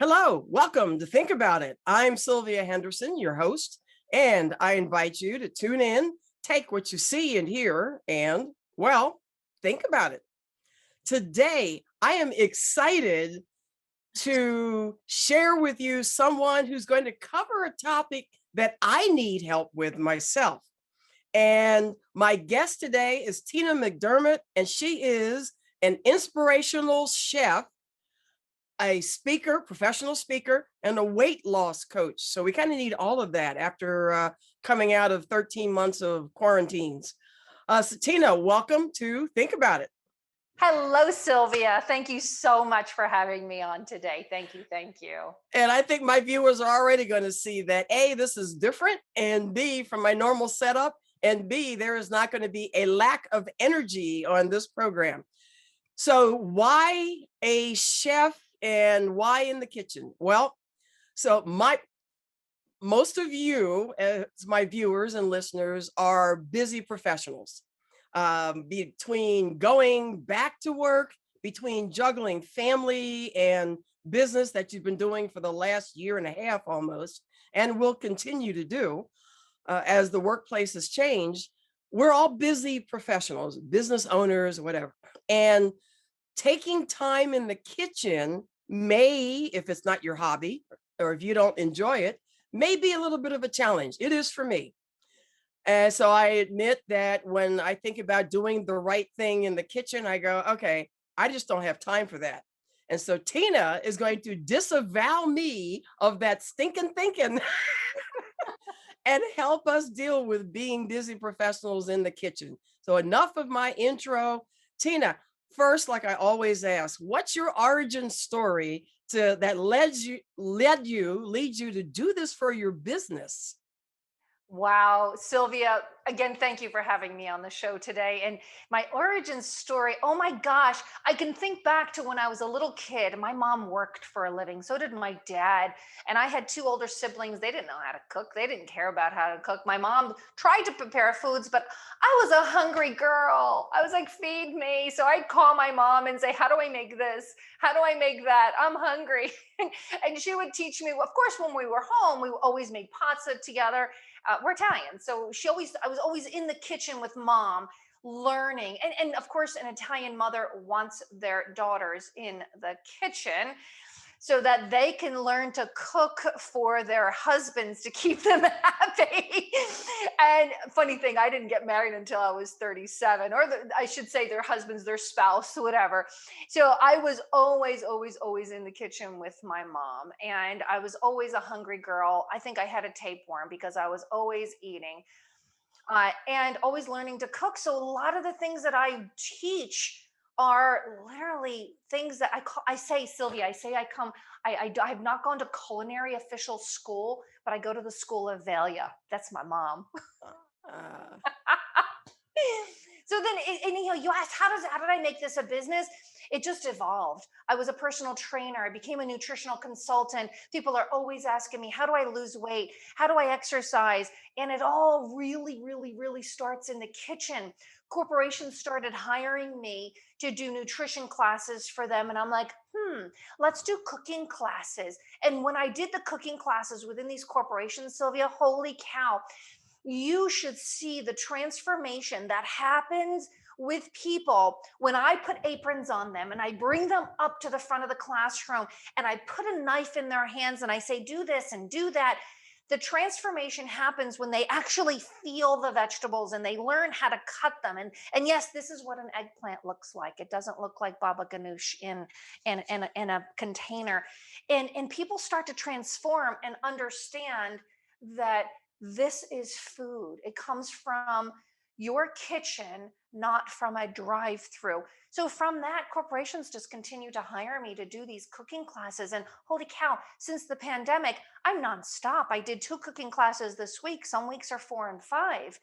Hello, welcome to Think About It. I'm Sylvia Henderson, your host, and I invite you to tune in, take what you see and hear, and, well, think about it. Today, I am excited to share with you someone who's going to cover a topic that I need help with myself. And my guest today is Tina McDermott, and she is an inspirational chef, a speaker, professional speaker, and a weight loss coach. So we kind of need all of that after coming out of 13 months of quarantines. So Tina, welcome to Think About It. Hello, Sylvia. Thank you so much for having me on today. Thank you. Thank you. And I think my viewers are already going to see that A, this is different, and B, from my normal setup, and B, there is not going to be a lack of energy on this program. So why a chef and why in the kitchen? Well, so most of you, as my viewers and listeners, are busy professionals. Between going back to work, between juggling family and business that you've been doing for the last year and a half almost, and will continue to do as the workplace has changed, we're all busy professionals, business owners, whatever. And taking time in the kitchen may, if it's not your hobby or if you don't enjoy it, may be a little bit of a challenge. It is for me. And so I admit that when I think about doing the right thing in the kitchen, I go, okay, I just don't have time for that. And so Tina is going to disavow me of that stinking thinking and help us deal with being busy professionals in the kitchen. So enough of my intro. Tina, first, like I always ask, what's your origin story to that lead you to do this for your business? Wow, Sylvia, again, thank you for having me on the show today. And my origin story, oh my gosh, I can think back to when I was a little kid. My mom worked for a living, so did my dad. And I had two older siblings. They didn't know how to cook, they didn't care about how to cook. My mom tried to prepare foods, but I was a hungry girl. I was like, feed me. So I'd call my mom and say, how do I make this? How do I make that? I'm hungry. And she would teach me. Of course, when we were home, we always made pasta together. We're Italian, so I was always in the kitchen with mom, learning, and of course, an Italian mother wants their daughters in the kitchen so that they can learn to cook for their husbands to keep them happy. And funny thing, I didn't get married until I was 37, or I should say their husbands, their spouse, whatever. So I was always in the kitchen with my mom. And I was always a hungry girl. I think I had a tapeworm because I was always eating and always learning to cook. So a lot of the things that I teach are literally things that I say, Sylvia, I say I come, I have not gone to culinary official school, but I go to the School of Valla. That's my mom. Uh, So then, you asked, how did I make this a business? It just evolved. I was a personal trainer. I became a nutritional consultant. People are always asking me, how do I lose weight? How do I exercise? And it all really starts in the kitchen. Corporations started hiring me to do nutrition classes for them. And I'm like, let's do cooking classes. And when I did the cooking classes within these corporations, Sylvia, holy cow, you should see the transformation that happens with people when I put aprons on them and I bring them up to the front of the classroom and I put a knife in their hands and I say, do this and do that. The transformation happens when they actually feel the vegetables and they learn how to cut them. And yes, this is what an eggplant looks like. It doesn't look like baba ganoush in a container. And people start to transform and understand that this is food. It comes from your kitchen, not from a drive through. So, from that, corporations just continue to hire me to do these cooking classes. And holy cow, since the pandemic, I'm nonstop. I did two cooking classes this week. Some weeks are 4 and 5.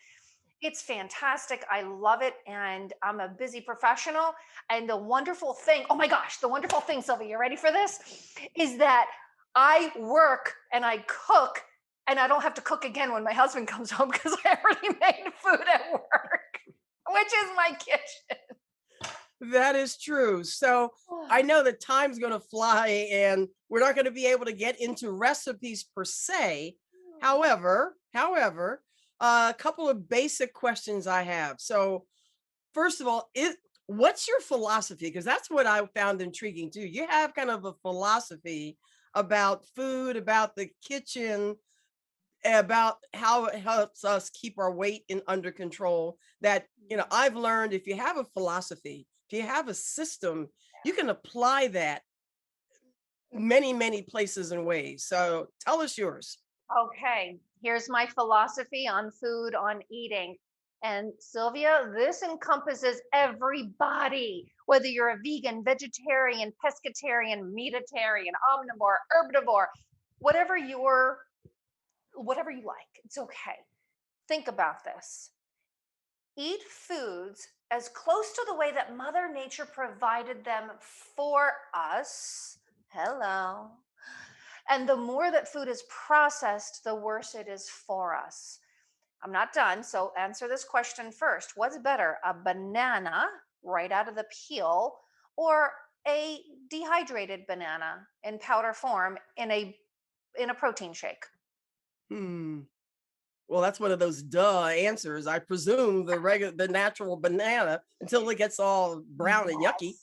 It's fantastic. I love it. And I'm a busy professional. And the wonderful thing, oh my gosh, the wonderful thing, Sylvia, you ready for this? Is that I work and I cook and I don't have to cook again when my husband comes home because I already made food at work, which is my kitchen. that is true. So I know that time's going to fly, and we're not going to be able to get into recipes per se. However, a couple of basic questions I have. So, first of all, what's your philosophy? Because that's what I found intriguing too. You have kind of a philosophy about food, about the kitchen, about how it helps us keep our weight in under control. That, I've learned if you have a philosophy, if you have a system, you can apply that many, many places and ways. So tell us yours. Okay, here's my philosophy on food, on eating. And Sylvia, this encompasses everybody, whether you're a vegan, vegetarian, pescatarian, meatitarian, omnivore, herbivore, whatever you're, whatever you like, it's okay. Think about this. Eat foods as close to the way that Mother Nature provided them for us. Hello. And the more that food is processed, the worse it is for us. I'm not done, so answer this question first. What's better, a banana right out of the peel or a dehydrated banana in powder form in a protein shake? Hmm. Well, that's one of those duh answers. I presume the natural banana until it gets all brown and yucky.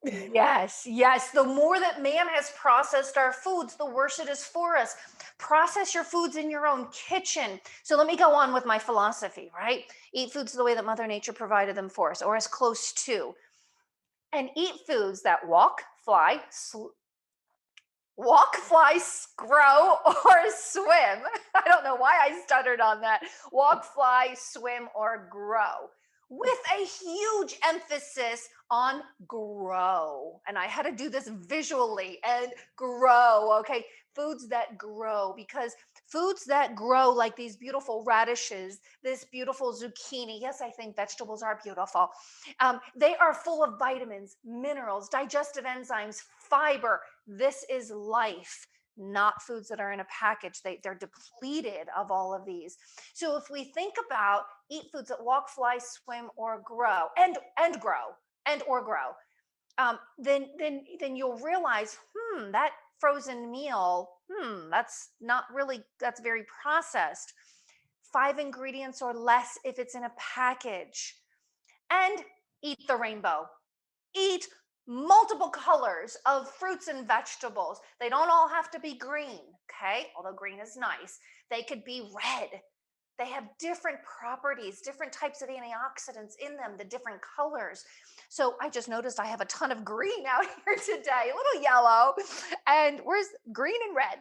Yes. Yes, yes. The more that man has processed our foods, the worse it is for us. Process your foods in your own kitchen. So let me go on with my philosophy, right? Eat foods the way that Mother Nature provided them for us, or as close to. And eat foods that walk, fly, grow, or swim. I don't know why I stuttered on that. Walk, fly, swim, or grow, with a huge emphasis on grow. And I had to do this visually and grow. Okay. Foods that grow, because foods that grow, like these beautiful radishes, this beautiful zucchini. Yes, I think vegetables are beautiful. They are full of vitamins, minerals, digestive enzymes, fiber. This is life, not foods that are in a package. They're depleted of all of these. So if we think about eat foods that walk, fly, swim, or grow, and grow, and or grow, then you'll realize, that frozen meal, that's not really, that's very processed. 5 ingredients or less if it's in a package. And eat the rainbow. Eat multiple colors of fruits and vegetables. They don't all have to be green, okay? Although green is nice. They could be red. They have different properties, different types of antioxidants in them, the different colors. So I just noticed I have a ton of green out here today, a little yellow. And where's green and red?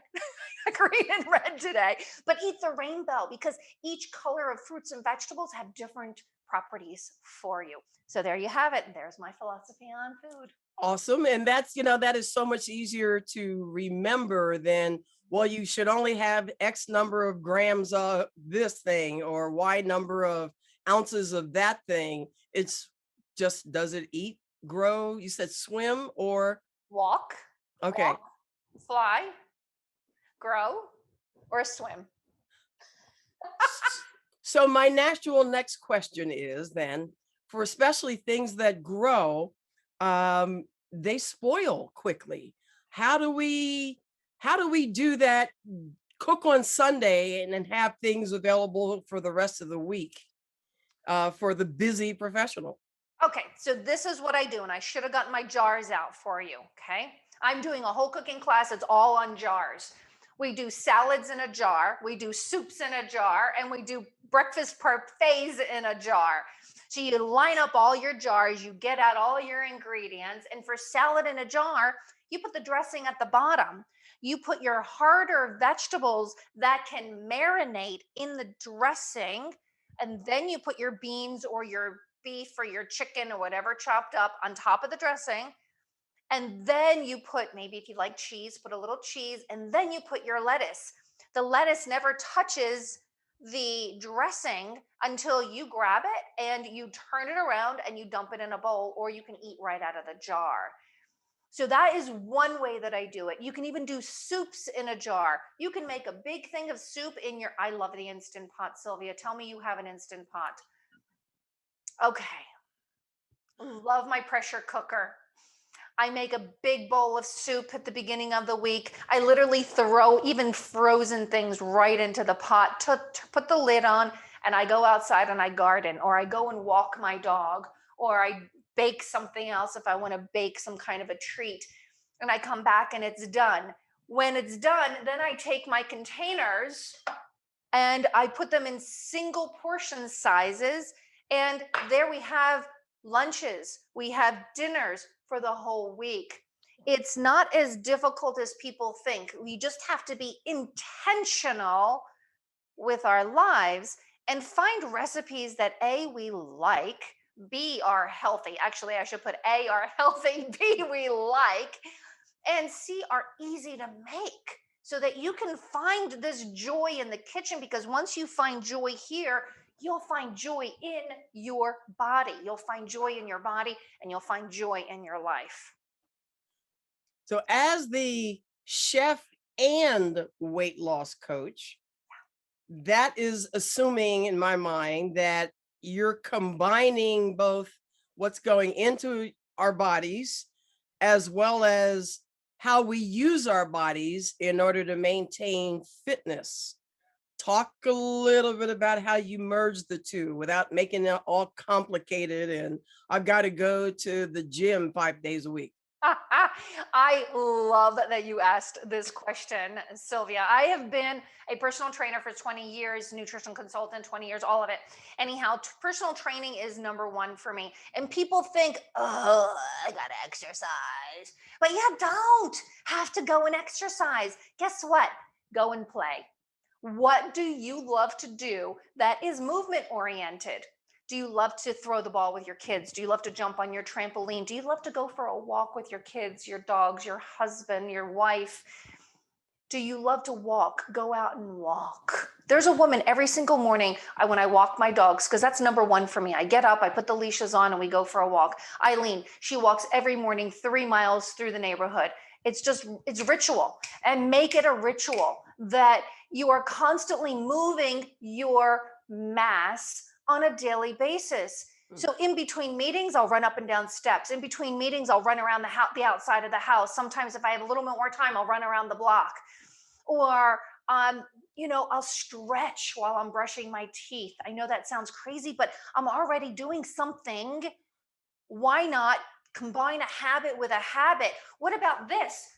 Green and red today. But eat the rainbow, because each color of fruits and vegetables have different properties for you. So there you have it. And there's my philosophy on food. Awesome. And that's, that is so much easier to remember than, well, you should only have X number of grams of this thing or Y number of ounces of that thing. It's just, does it eat, grow? You said swim or, Walk, okay. walk, fly, grow, or swim. So my natural next question is then, for especially things that grow, they spoil quickly. How do we do that? Cook on Sunday and then have things available for the rest of the week for the busy professional. Okay, so this is what I do, and I should have gotten my jars out for you. Okay, I'm doing a whole cooking class. It's all on jars. We do salads in a jar, we do soups in a jar, and we do breakfast parfaits in a jar. So you line up all your jars, you get out all your ingredients, and for salad in a jar, you put the dressing at the bottom. You put your harder vegetables that can marinate in the dressing, and then you put your beans or your beef or your chicken or whatever chopped up on top of the dressing. And then you put, maybe if you like cheese, put a little cheese, and then you put your lettuce. The lettuce never touches the dressing until you grab it and you turn it around and you dump it in a bowl, or you can eat right out of the jar. So that is one way that I do it. You can even do soups in a jar. You can make a big thing of soup in your, I love the Instant Pot, Sylvia. Tell me you have an Instant Pot. Okay. Love my pressure cooker. I make a big bowl of soup at the beginning of the week. I literally throw even frozen things right into the pot to put the lid on, and I go outside and I garden, or I go and walk my dog, or I bake something else if I want to bake some kind of a treat. And I come back and it's done. When it's done, then I take my containers and I put them in single portion sizes. And there we have lunches, we have dinners for the whole week. It's not as difficult as people think. We just have to be intentional with our lives and find recipes that A, we like, B, are healthy. Actually, I should put A, are healthy, B, we like, and C, are easy to make, so that you can find this joy in the kitchen. Because once you find joy here, you'll find joy in your body. You'll find joy in your body, and you'll find joy in your life. So as the chef and weight loss coach, that is assuming in my mind that you're combining both what's going into our bodies as well as how we use our bodies in order to maintain fitness. Talk a little bit about how you merge the two without making it all complicated and I've got to go to the gym 5 days a week. I love that you asked this question, Sylvia. I have been a personal trainer for 20 years, nutrition consultant, 20 years, all of it. Anyhow, personal training is number one for me. And people think, oh, I got to exercise. But you don't have to go and exercise. Guess what? Go and play. What do you love to do that is movement oriented? Do you love to throw the ball with your kids? Do you love to jump on your trampoline? Do you love to go for a walk with your kids, your dogs, your husband, your wife? Do you love to walk? Go out and walk. There's a woman every single morning when I walk my dogs, because that's number one for me. I get up, I put the leashes on, and we go for a walk. Eileen, she walks every morning 3 miles through the neighborhood. It's ritual. And make it a ritual that you are constantly moving your mass on a daily basis. So in between meetings, I'll run up and down steps. In between meetings, I'll run around the outside of the house. Sometimes if I have a little bit more time, I'll run around the block. Or, I'll stretch while I'm brushing my teeth. I know that sounds crazy, but I'm already doing something. Why not combine a habit with a habit? What about this?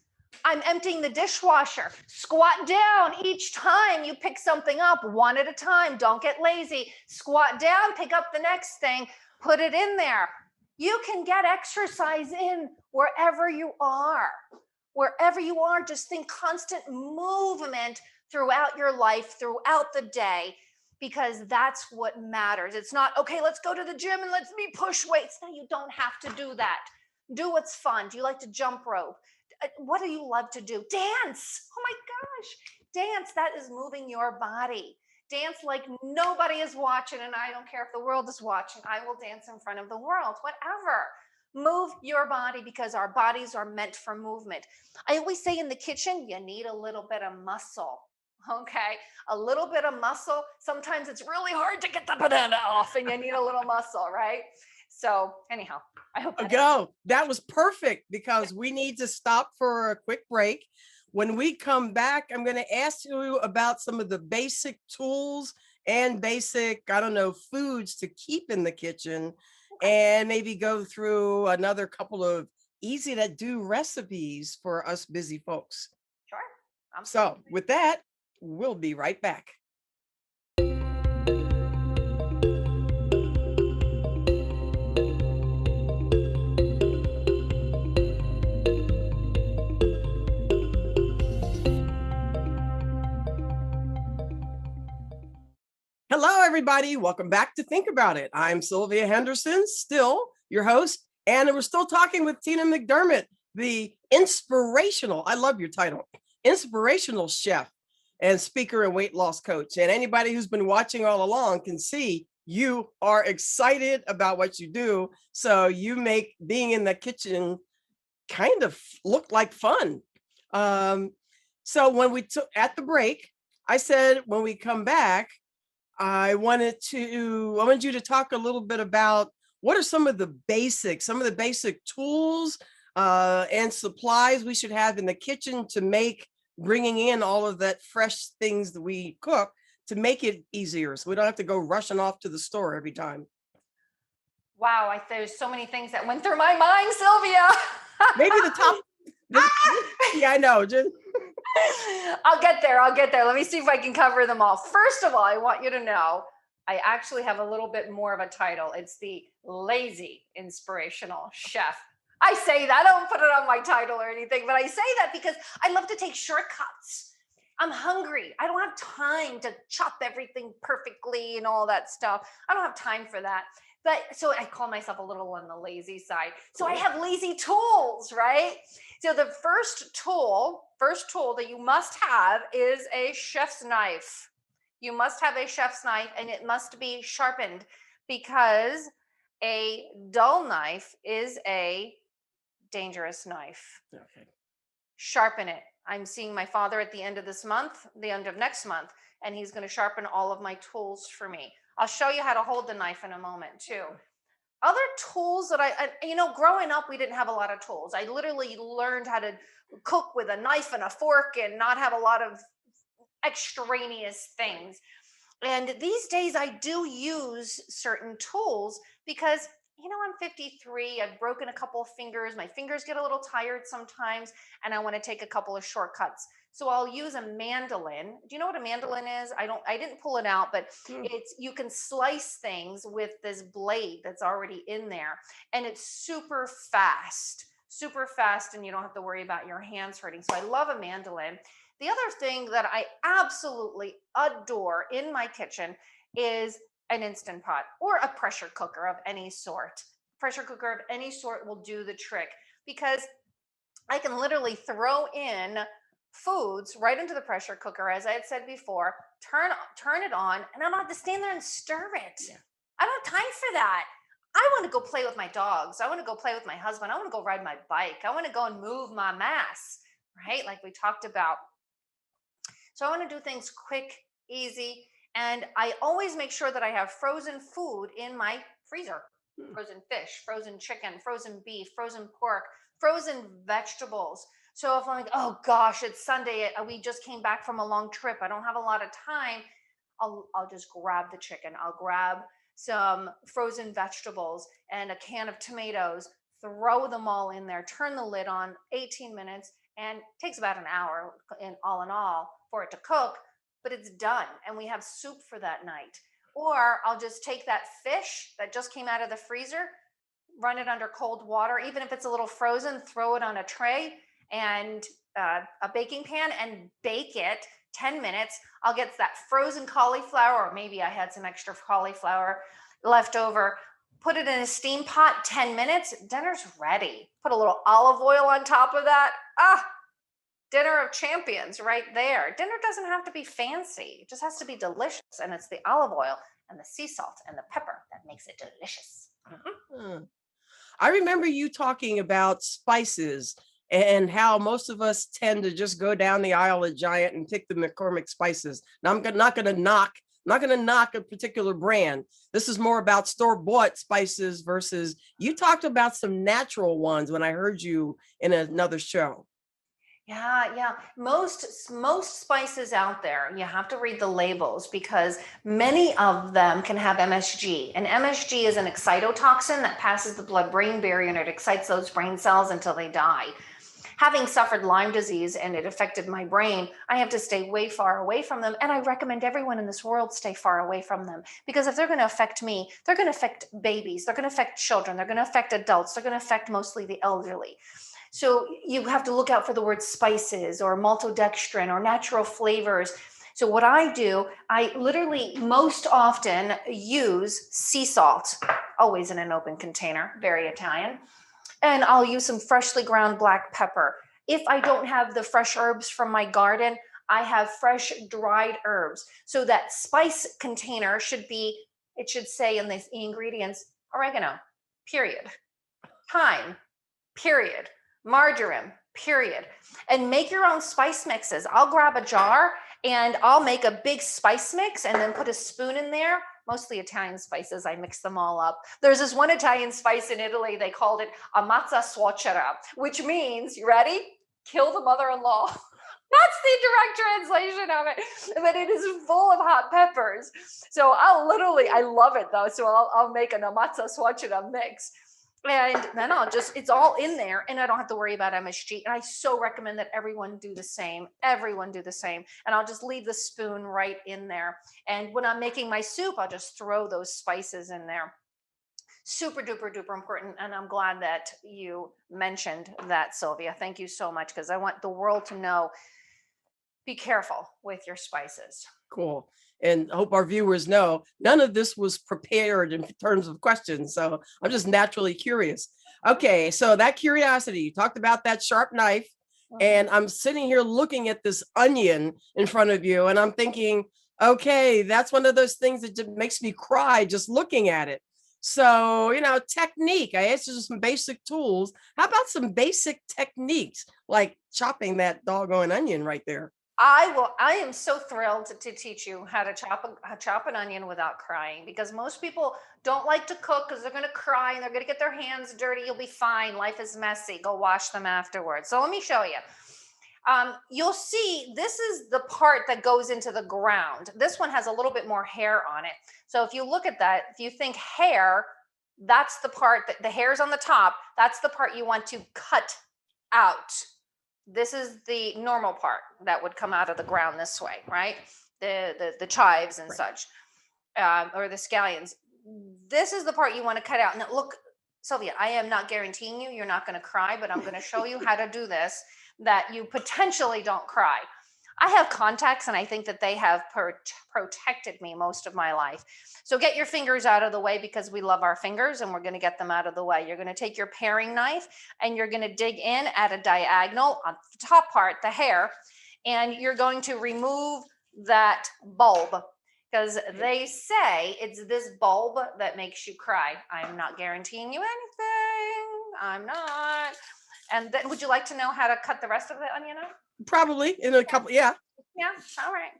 I'm emptying the dishwasher. Squat down each time you pick something up, one at a time. Don't get lazy. Squat down, pick up the next thing, put it in there. You can get exercise in wherever you are. Wherever you are, just think constant movement throughout your life, throughout the day, because that's what matters. It's not, okay, let's go to the gym and let's push weights. No, you don't have to do that. Do what's fun. Do you like to jump rope? What do you love to do? Dance. Oh my gosh. Dance. That is moving your body. Dance like nobody is watching, and I don't care if the world is watching. I will dance in front of the world, whatever. Move your body, because our bodies are meant for movement. I always say in the kitchen, you need a little bit of muscle. Okay, a little bit of muscle. Sometimes it's really hard to get the banana off, and you need a little muscle, right? So anyhow, I hope that was perfect, because we need to stop for a quick break. When we come back, I'm going to ask you about some of the basic tools and basic, foods to keep in the kitchen, and maybe go through another couple of easy to do recipes for us busy folks. Sure. So with that, we'll be right back. Hello, everybody. Welcome back to Think About It. I'm Sylvia Henderson, still your host, and we're still talking with Tina McDermott, the I love your title, Inspirational Chef and speaker and weight loss coach. And anybody who's been watching all along can see you are excited about what you do. So you make being in the kitchen kind of look like fun. So when we took at the break, I said, when we come back, I wanted you to talk a little bit about what are some of the basic tools and supplies we should have in the kitchen to make bringing in all of that fresh things that we cook to make it easier, so we don't have to go rushing off to the store every time. Wow, there's so many things that went through my mind, Sylvia. Maybe the top. Yeah, I know. I'll get there. I'll get there. Let me see if I can cover them all. First of all, I want you to know I actually have a little bit more of a title. It's the Lazy Inspirational Chef. I say that, I don't put it on my title or anything, but I say that because I love to take shortcuts. I'm hungry. I don't have time to chop everything perfectly and all that stuff. I don't have time for that. But so I call myself a little on the lazy side. So I have lazy tools, right? So the first tool that you must have is a chef's knife. You must have a chef's knife, and it must be sharpened, because a dull knife is a dangerous knife. Okay. Sharpen it. I'm seeing my father at the end of this month, the end of next month, and he's going to sharpen all of my tools for me. I'll show you how to hold the knife in a moment too. Other tools that growing up, we didn't have a lot of tools. I literally learned how to cook with a knife and a fork and not have a lot of extraneous things. And these days I do use certain tools because, I'm 53, I've broken a couple of fingers. My fingers get a little tired sometimes, and I want to take a couple of shortcuts. So I'll use a mandolin. Do you know what a mandolin is? I didn't pull it out, but you can slice things with this blade that's already in there, and it's super fast, and you don't have to worry about your hands hurting. So I love a mandolin. The other thing that I absolutely adore in my kitchen is an Instant Pot or a pressure cooker of any sort. Pressure cooker of any sort will do the trick, because I can literally throw in foods right into the pressure cooker, as I had said before, turn it on, and I don't have to stand there and stir it. Yeah. I don't have time for that. I want to go play with my dogs. I want to go play with my husband. I want to go ride my bike. I want to go and move my mass, right? Like we talked about. So I want to do things quick, easy, and I always make sure that I have frozen food in my freezer. Frozen fish, frozen chicken, frozen beef, frozen pork, frozen vegetables. So if I'm like, oh gosh, it's Sunday, we just came back from a long trip, I don't have a lot of time, I'll just grab the chicken. I'll grab some frozen vegetables and a can of tomatoes, throw them all in there, turn the lid on, 18 minutes, and it takes about an hour in all for it to cook, but it's done. And we have soup for that night. Or I'll just take that fish that just came out of the freezer, run it under cold water, even if it's a little frozen, throw it on a tray and a baking pan and bake it 10 minutes. I'll get that frozen cauliflower, or maybe I had some extra cauliflower left over, put it in a steam pot, 10 minutes, dinner's ready. Put a little olive oil on top of that. Dinner of champions right there. Dinner doesn't have to be fancy. It just has to be delicious. And it's the olive oil and the sea salt and the pepper that makes it delicious. Mm-hmm. I remember you talking about spices and how most of us tend to just go down the aisle at Giant and pick the McCormick spices. Now, I'm not going to knock a particular brand. This is more about store-bought spices versus, you talked about some natural ones when I heard you in another show. Yeah. Most spices out there, you have to read the labels, because many of them can have MSG. And MSG is an excitotoxin that passes the blood-brain barrier, and it excites those brain cells until they die. Having suffered Lyme disease and it affected my brain, I have to stay way far away from them. And I recommend everyone in this world stay far away from them, because if they're going to affect me, they're going to affect babies, they're going to affect children, they're going to affect adults, they're going to affect mostly the elderly. So you have to look out for the word spices or maltodextrin or natural flavors. So what I do, I literally most often use sea salt, always in an open container, very Italian. And I'll use some freshly ground black pepper. If I don't have the fresh herbs from my garden, I have fresh dried herbs. So that spice container it should say in the ingredients, oregano, period. Thyme, period. Marjoram, period. And make your own spice mixes. I'll grab a jar and I'll make a big spice mix and then put a spoon in there. Mostly Italian spices. I mix them all up. There's this one Italian spice in Italy. They called it ammazza suocera, which means, you ready? Kill the mother-in-law. That's the direct translation of it. But it is full of hot peppers. So I love it though. So I'll make an ammazza suocera mix. And then it's all in there and I don't have to worry about MSG. And I so recommend that everyone do the same. Everyone do the same. And I'll just leave the spoon right in there. And when I'm making my soup, I'll just throw those spices in there. Super duper duper important. And I'm glad that you mentioned that, Sylvia. Thank you so much, because I want the world to know, be careful with your spices. Cool. And I hope our viewers know none of this was prepared in terms of questions. So I'm just naturally curious. Okay. So that curiosity, you talked about that sharp knife, and I'm sitting here looking at this onion in front of you, and I'm thinking, okay, that's one of those things that just makes me cry just looking at it. So, technique, I asked you some basic tools. How about some basic techniques like chopping that doggone onion right there? I am so thrilled to teach you how to chop an onion without crying, because most people don't like to cook because they're going to cry and they're going to get their hands dirty. You'll be fine. Life is messy. Go wash them afterwards. So let me show you. You'll see this is the part that goes into the ground. This one has a little bit more hair on it. So if you look at that, if you think hair, that's the part that the hair's on the top. That's the part you want to cut out. This is the normal part that would come out of the ground this way, right? The chives and such, or the scallions. This is the part you want to cut out. Now, look, Sylvia, I am not guaranteeing you're not going to cry, but I'm going to show you how to do this that you potentially don't cry. I have contacts, and I think that they have protected me most of my life. So get your fingers out of the way, because we love our fingers, and we're going to get them out of the way. You're going to take your paring knife and you're going to dig in at a diagonal on the top part, the hair, and you're going to remove that bulb, because they say it's this bulb that makes you cry. I'm not guaranteeing you anything. I'm not. And then, would you like to know how to cut the rest of the onion up? Probably in a couple. Yeah. Yeah. All right.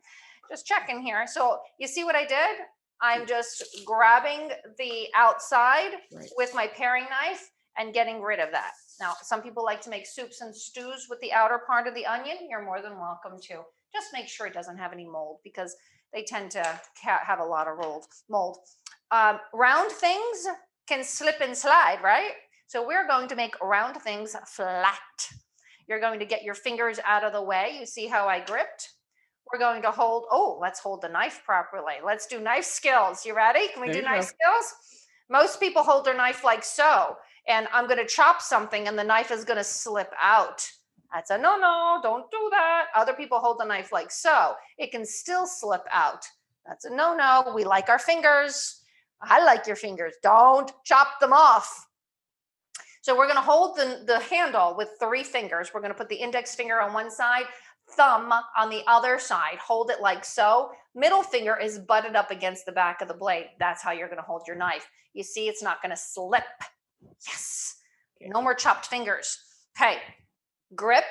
Just checking here. So you see what I did? I'm just grabbing the outside with my paring knife and getting rid of that. Now, some people like to make soups and stews with the outer part of the onion. You're more than welcome to. Just make sure it doesn't have any mold, because they tend to have a lot of mold. Round things can slip and slide, right? So we're going to make round things flat. You're going to get your fingers out of the way. You see how I gripped? We're going to let's hold the knife properly. Let's do knife skills. You ready? Can we do knife skills? Most people hold their knife like so, and I'm going to chop something and the knife is going to slip out. That's a no, don't do that. Other people hold the knife like so. It can still slip out. That's a no. We like our fingers. I like your fingers. Don't chop them off. So we're going to hold the handle with 3 fingers. We're going to put the index finger on one side, thumb on the other side. Hold it like so. Middle finger is butted up against the back of the blade. That's how you're going to hold your knife. You see, it's not going to slip. Yes. No more chopped fingers. Okay. Grip.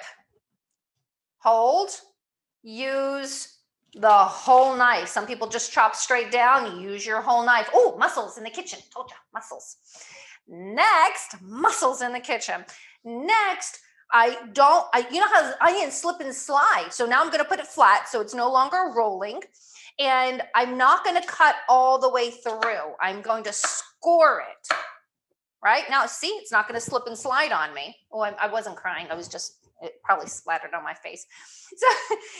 Hold. Use the whole knife. Some people just chop straight down. You use your whole knife. Oh, muscles in the kitchen. Told you, muscles. Next, muscles in the kitchen. Next, you know how onions slip and slide. So now I'm going to put it flat so it's no longer rolling. And I'm not going to cut all the way through. I'm going to score it. Right? Now, see, it's not going to slip and slide on me. Oh, I wasn't crying. It probably splattered on my face.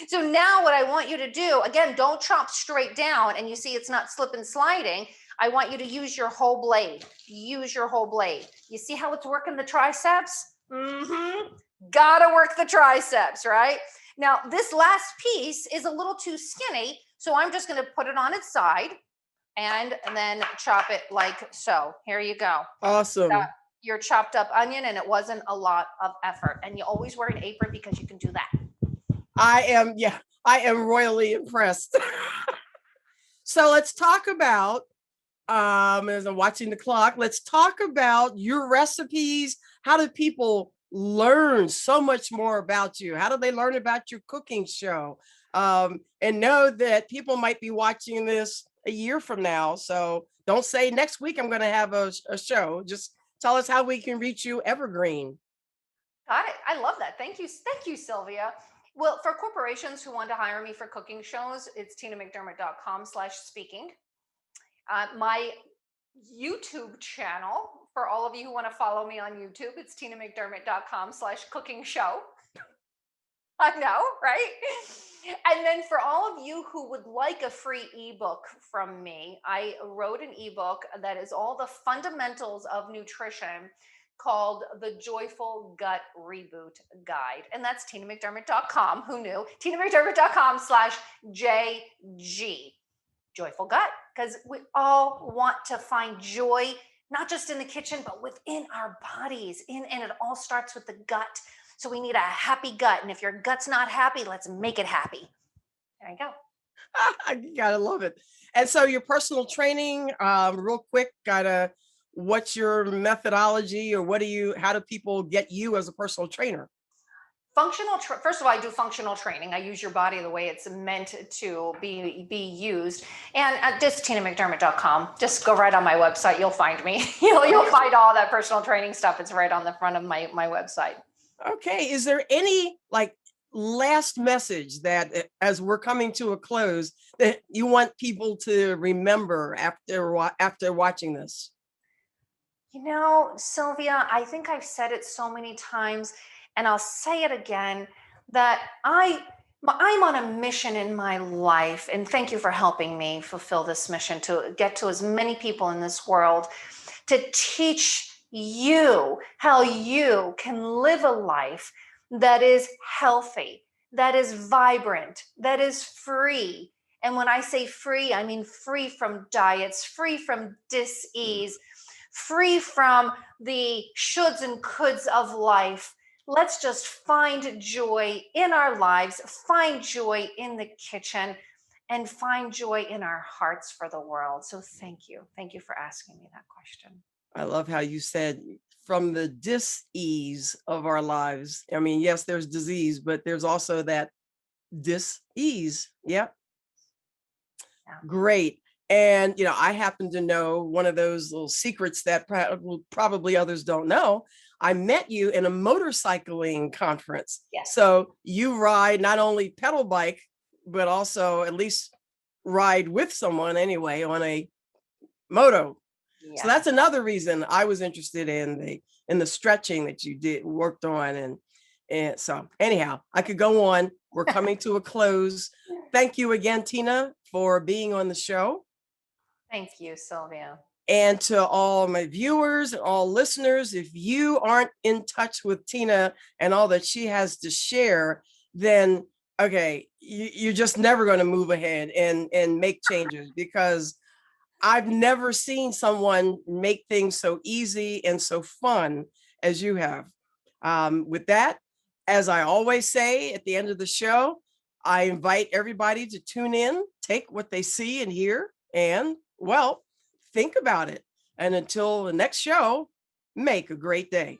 So now what I want you to do, again, don't chop straight down, and you see it's not slip and sliding. I want you to use your whole blade. Use your whole blade. You see how it's working the triceps? Gotta work the triceps, right? Now, this last piece is a little too skinny, so I'm just gonna put it on its side and then chop it like so. Here you go. Awesome. Your chopped up onion, and it wasn't a lot of effort. And you always wear an apron because you can do that. I am royally impressed. So let's talk about, as I'm watching the clock, let's talk about your recipes. How do people learn so much more about you? How do they learn about your cooking show? And know that people might be watching this a year from now. So don't say next week I'm going to have a show. Just tell us how we can reach you evergreen. Got it. I love that. Thank you. Thank you, Sylvia. Well, for corporations who want to hire me for cooking shows, it's tinamcdermott.com/speaking. My YouTube channel, for all of you who want to follow me on YouTube, it's tinamcdermott.com/cooking show. I know, right? And then for all of you who would like a free ebook from me, I wrote an ebook that is all the fundamentals of nutrition called The Joyful Gut Reboot Guide. And that's tinamcdermott.com. Who knew? tinamcdermott.com/JG. Joyful gut, because we all want to find joy, not just in the kitchen, but within our bodies. And it all starts with the gut. So we need a happy gut. And if your gut's not happy, let's make it happy. There you go. You gotta love it. And so your personal training, real quick, what's your methodology, or how do people get you as a personal trainer? First of all, I do functional training. I use your body the way it's meant to be used. And just tinamcdermott.com. Just go right on my website. You'll find me. You'll find all that personal training stuff. It's right on the front of my website. Okay. Is there any last message that, as we're coming to a close, that you want people to remember after watching this? Sylvia, I think I've said it so many times, and I'll say it again, that I'm on a mission in my life, and thank you for helping me fulfill this mission to get to as many people in this world, to teach you how you can live a life that is healthy, that is vibrant, that is free. And when I say free, I mean free from diets, free from dis-ease, free from the shoulds and coulds of life. Let's just find joy in our lives, find joy in the kitchen, and find joy in our hearts for the world. So thank you. Thank you for asking me that question. I love how you said from the dis-ease of our lives. I mean, yes, there's disease, but there's also that dis-ease. Yep. Yeah. Great. And, I happen to know one of those little secrets that probably others don't know. I met you in a motorcycling conference. Yes. So you ride not only pedal bike, but also at least ride with someone anyway on a moto. Yes. So that's another reason I was interested in the stretching that you worked on. And so anyhow, I could go on. We're coming to a close. Thank you again, Tina, for being on the show. Thank you, Sylvia. And to all my viewers and all listeners, if you aren't in touch with Tina and all that she has to share, then okay, you're just never going to move ahead and make changes, because I've never seen someone make things so easy and so fun as you have. With that, as I always say at the end of the show, I invite everybody to tune in, take what they see and hear, and, well, think about it. And until the next show, make a great day.